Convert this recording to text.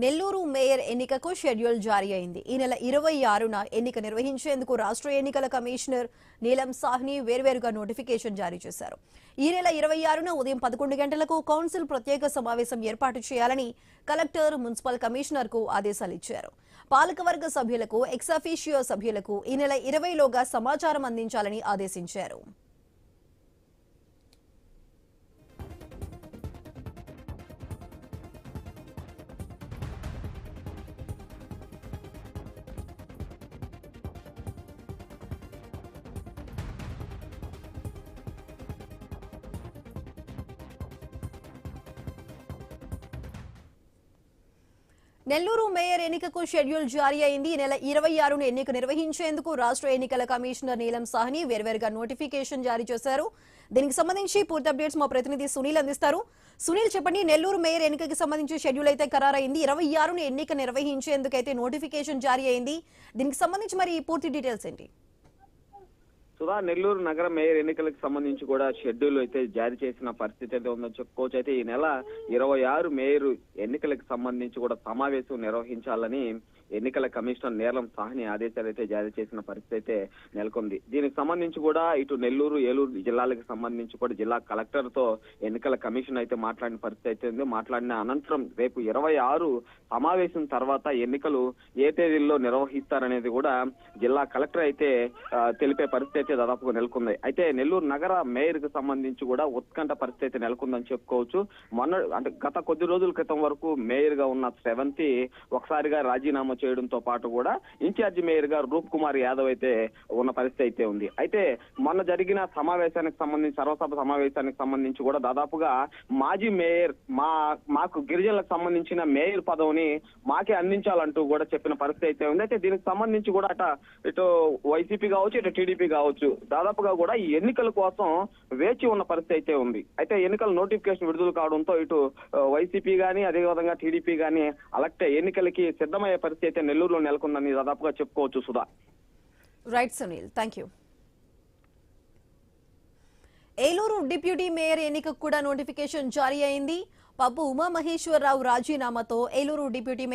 Nellore mayor ఎన్నికకు schedule జారీ అయింది. ఈ నెల 26న ఎన్నిక నిర్వహించేందుకు రాష్ట్ర ఎన్నికల కమిషనర్ నీలం సాహ్ని వేర్వేరుగా నోటిఫికేషన్ జారీ చేశారు. ఈ నెల 26న ఉదయం 11 గంటలకు కౌన్సిల్ ప్రత్యేక సమావేశం ఏర్పాటు చేయాలని కలెక్టర్ మున్సిపల్ కమిషనర్కు ఆదేశాలు ఇచ్చారు. పాలకవర్గ సభ్యులకు, ఎక్స్ అఫీషియో సభ్యులకు ఈ నెల 20లోగా సమాచారం అందించాలని ఆదేశించారు. నెల్లూరు మేయర్ ఎన్నికకు షెడ్యూల్ జారీ అయింది. ఈ నెల 26న ఎన్నిక నిర్వహించేందుకు రాష్ట్ర ఎన్నికల కమిషనర్ నీలం సాహ్ని వేర్వేరుగా నోటిఫికేషన్ జారీ చేశారు. దీనికి సంబంధించి పూర్తి అప్డేట్స్ మా ప్రతినిధి సునీల్ అందిస్తారు. సునీల్, చెప్పండి, నెల్లూరు మేయర్ ఎన్నికకి సంబంధించి షెడ్యూల్ అయితే ఖరారైంది. 26న ఎన్నిక నిర్వహించేందుకైతే నోటిఫికేషన్ జారీ అయింది. దీనికి సంబంధించి మరి పూర్తి డీటెయిల్స్ ఏంటి? సుధా, నెల్లూరు నగర మేయర్ ఎన్నికలకు సంబంధించి కూడా షెడ్యూల్ అయితే జారీ చేసిన పరిస్థితి అయితే ఉందని చెప్పుకోవచ్చు. అయితే ఈ నెల 26 మేయర్ ఎన్నికలకు సంబంధించి కూడా సమావేశం నిర్వహించాలని ఎన్నికల కమిషనర్ నీలం సాహ్ని ఆదేశాలు అయితే జారీ చేసిన పరిస్థితి అయితే నెలకొంది. దీనికి సంబంధించి కూడా ఇటు నెల్లూరు, ఏలూరు జిల్లాలకు సంబంధించి కూడా జిల్లా కలెక్టర్ తో ఎన్నికల కమిషన్ అయితే మాట్లాడిన పరిస్థితి అయితే ఉంది. మాట్లాడిన అనంతరం రేపు 26 సమావేశం తర్వాత ఎన్నికలు ఏ తేదీల్లో నిర్వహిస్తారనేది కూడా జిల్లా కలెక్టర్ అయితే తెలిపే పరిస్థితి అయితే దాదాపుగా నెలకొంది. అయితే నెల్లూరు నగర మేయర్ కు సంబంధించి కూడా ఉత్కంఠ పరిస్థితి అయితే నెలకొందని చెప్పుకోవచ్చు. అంటే గత కొద్ది రోజుల క్రితం వరకు మేయర్ గా ఉన్న శ్రవంతి ఒకసారిగా రాజీనామా చేయడంతో పాటు కూడా ఇన్ఛార్జి మేయర్ గా రూప్ కుమార్ యాదవ్ అయితే ఉన్న పరిస్థితి అయితే ఉంది. అయితే మొన్న జరిగిన సమావేశానికి సంబంధించి, సర్వసభ సమావేశానికి సంబంధించి కూడా దాదాపుగా మాజీ మేయర్ మాకు గిరిజనులకు సంబంధించిన మేయర్ పదవిని మాకే అందించాలంటూ కూడా చెప్పిన పరిస్థితి అయితే ఉంది. అయితే దీనికి సంబంధించి కూడా ఇటు వైసీపీ కావచ్చు, ఇటు టీడీపీ కావచ్చు, దాదాపుగా కూడా ఈ ఎన్నికల కోసం వేచి ఉన్న పరిస్థితి అయితే ఉంది. అయితే ఎన్నికల నోటిఫికేషన్ విడుదల కావడంతో ఇటు వైసీపీ గానీ, అదేవిధంగా టీడీపీ గానీ అలాగే ఎన్నికలకి సిద్ధమయ్యే పరిస్థితి అయితే నెల్లూరులో నెలకొందని దాదాపుగా చెప్పుకోవచ్చు. Sudha. Right Sunil, thank you. Eluru deputy mayor ఎన్నికకు కూడా నోటిఫికేషన్ జారీ అయింది. పబ్బు ఉమామహేశ్వరరావు రాజీనామాతో ఏలూరు డిప్యూటీ మేయర్